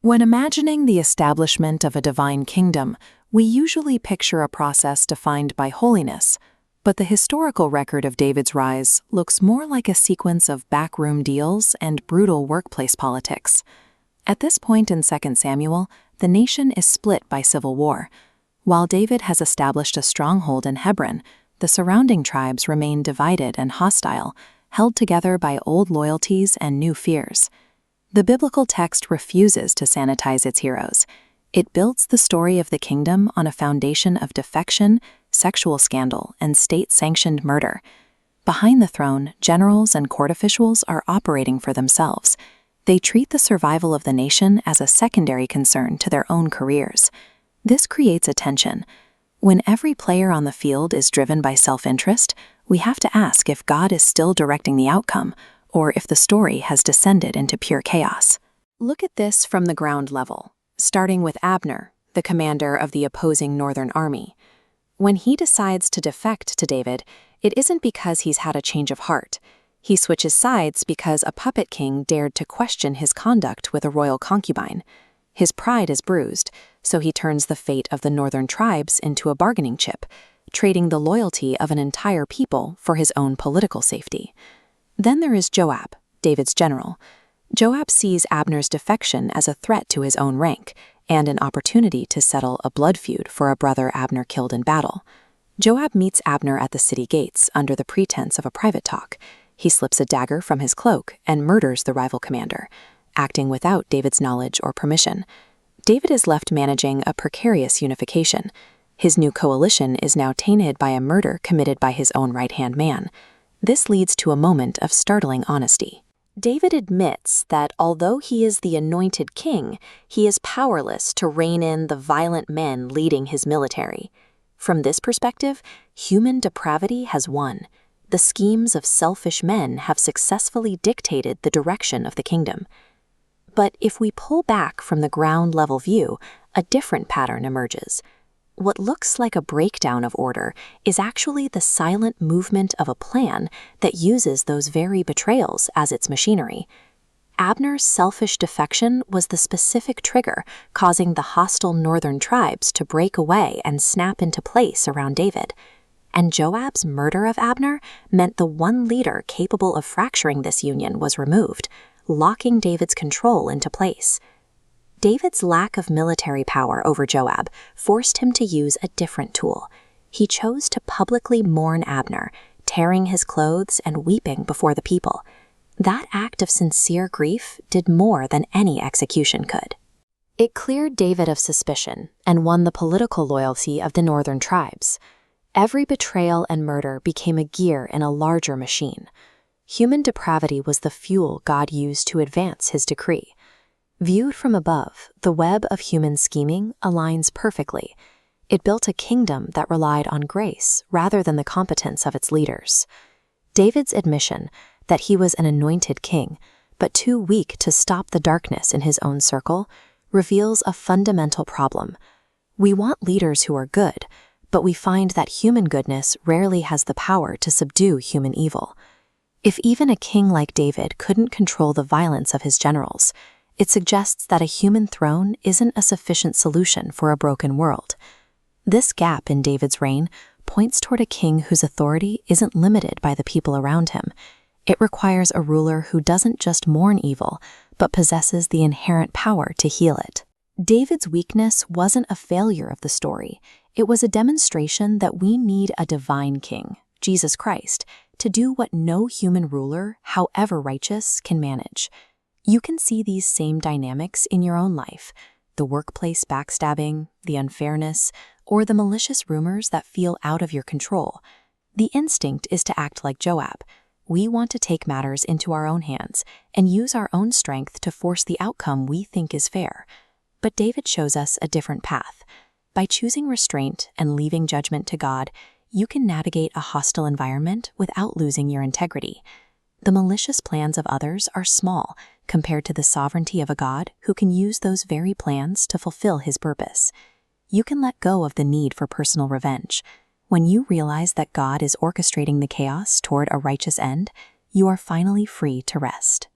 When imagining the establishment of a divine kingdom, we usually picture a process defined by holiness, but the historical record of David's rise looks more like a sequence of backroom deals and brutal workplace politics. At this point in 2 Samuel, the nation is split by civil war. While David has established a stronghold in Hebron, the surrounding tribes remain divided and hostile, held together by old loyalties and new fears. The biblical text refuses to sanitize its heroes. It builds the story of the kingdom on a foundation of defection, sexual scandal, and state-sanctioned murder. Behind the throne, generals and court officials are operating for themselves. They treat the survival of the nation as a secondary concern to their own careers. This creates a tension. When every player on the field is driven by self-interest, we have to ask if God is still directing the outcome, or if the story has descended into pure chaos. Look at this from the ground level, starting with Abner, the commander of the opposing northern army. When he decides to defect to David, it isn't because he's had a change of heart. He switches sides because a puppet king dared to question his conduct with a royal concubine. His pride is bruised, so he turns the fate of the northern tribes into a bargaining chip, trading the loyalty of an entire people for his own political safety. Then there is Joab, David's general. Joab sees Abner's defection as a threat to his own rank and an opportunity to settle a blood feud for a brother Abner killed in battle. Joab meets Abner at the city gates under the pretense of a private talk. He slips a dagger from his cloak and murders the rival commander, acting without David's knowledge or permission. David is left managing a precarious unification. His new coalition is now tainted by a murder committed by his own right-hand man. This leads to a moment of startling honesty. David admits that although he is the anointed king, he is powerless to rein in the violent men leading his military. From this perspective, human depravity has won. The schemes of selfish men have successfully dictated the direction of the kingdom. But if we pull back from the ground-level view, a different pattern emerges. What looks like a breakdown of order is actually the silent movement of a plan that uses those very betrayals as its machinery. Abner's selfish defection was the specific trigger causing the hostile northern tribes to break away and snap into place around David. And Joab's murder of Abner meant the one leader capable of fracturing this union was removed, locking David's control into place. David's lack of military power over Joab forced him to use a different tool. He chose to publicly mourn Abner, tearing his clothes and weeping before the people. That act of sincere grief did more than any execution could. It cleared David of suspicion and won the political loyalty of the northern tribes. Every betrayal and murder became a gear in a larger machine. Human depravity was the fuel God used to advance his decree. Viewed from above, the web of human scheming aligns perfectly. It built a kingdom that relied on grace rather than the competence of its leaders. David's admission that he was an anointed king, but too weak to stop the darkness in his own circle, reveals a fundamental problem. We want leaders who are good, but we find that human goodness rarely has the power to subdue human evil. If even a king like David couldn't control the violence of his generals, it suggests that a human throne isn't a sufficient solution for a broken world. This gap in David's reign points toward a king whose authority isn't limited by the people around him. It requires a ruler who doesn't just mourn evil, but possesses the inherent power to heal it. David's weakness wasn't a failure of the story. It was a demonstration that we need a divine king, Jesus Christ, to do what no human ruler, however righteous, can manage. You can see these same dynamics in your own life: the workplace backstabbing, the unfairness, or the malicious rumors that feel out of your control. The instinct is to act like Joab. We want to take matters into our own hands and use our own strength to force the outcome we think is fair. But David shows us a different path. By choosing restraint and leaving judgment to God, you can navigate a hostile environment without losing your integrity. The malicious plans of others are small compared to the sovereignty of a God who can use those very plans to fulfill his purpose. You can let go of the need for personal revenge. When you realize that God is orchestrating the chaos toward a righteous end, you are finally free to rest.